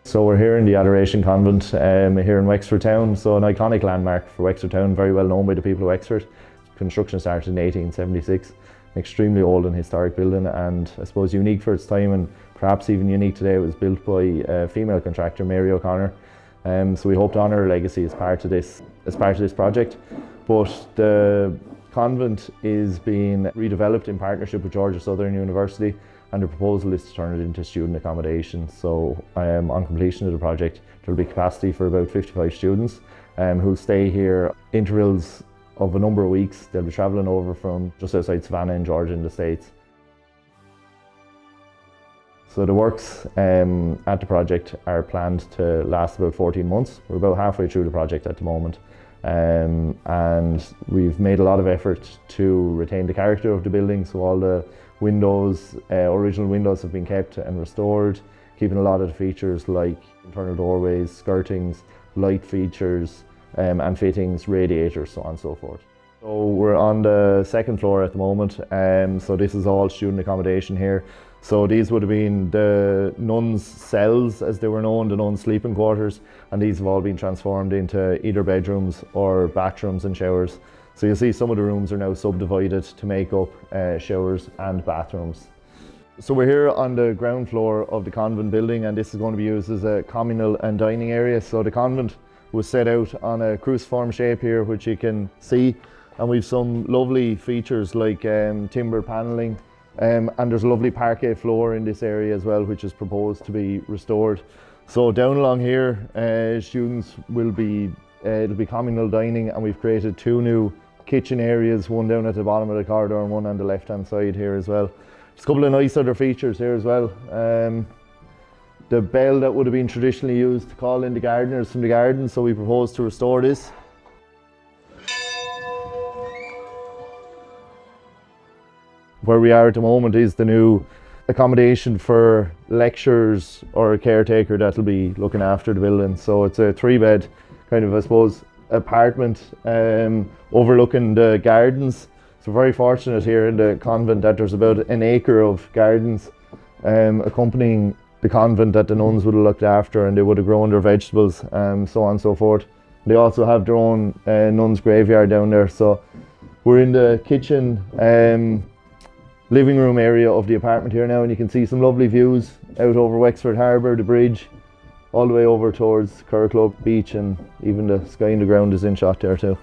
So we're here in the Adoration Convent here in Wexford town, so an iconic landmark for Wexford town, very well known by the people of Wexford. Construction started in 1876, an extremely old and historic building, and I suppose unique for its time, and perhaps even unique today. It was built by a female contractor, Mary O'Connor. So we hope to honour her legacy as part of this project. But the convent is being redeveloped in partnership with Georgia Southern University, and the proposal is to turn it into student accommodation. So on completion of the project, there will be capacity for about 55 students who'll stay here intervals of a number of weeks. They'll be travelling over from just outside Savannah in Georgia in the States. So the works at the project are planned to last about 14 months. We're about halfway through the project at the moment. And we've made a lot of effort to retain the character of the building, so all the windows, original windows have been kept and restored, keeping a lot of the features like internal doorways, skirtings, light features and fittings, radiators, so on and so forth. So we're on the second floor at the moment, so this is all student accommodation here. So these would have been the nuns' cells, as they were known, the nuns' sleeping quarters, and these have all been transformed into either bedrooms or bathrooms and showers. So you'll see some of the rooms are now subdivided to make up showers and bathrooms. So we're here on the ground floor of the convent building, and this is going to be used as a communal and dining area. So the convent was set out on a cruciform shape here, which you can see, and we've some lovely features like timber panelling. And there's a lovely parquet floor in this area as well, which is proposed to be restored. So down along here, students will be, it'll be communal dining, and we've created two new kitchen areas, one down at the bottom of the corridor and one on the left hand side here as well. There's a couple of nice other features here as well. The bell that would have been traditionally used to call in the gardeners from the garden, so we propose to restore this. Where we are at the moment is the new accommodation for lecturers or a caretaker that'll be looking after the building. So it's a 3-bed kind of, I suppose, apartment overlooking the gardens. So very fortunate here in the convent that there's about an acre of gardens accompanying the convent that the nuns would have looked after, and they would have grown their vegetables, so on and so forth. They also have their own nuns' graveyard down there. So we're in the kitchen living room area of the apartment here now, and you can see some lovely views out over Wexford Harbour, the bridge, all the way over towards Kirklope Beach, and even the sky in the ground is in shot there too.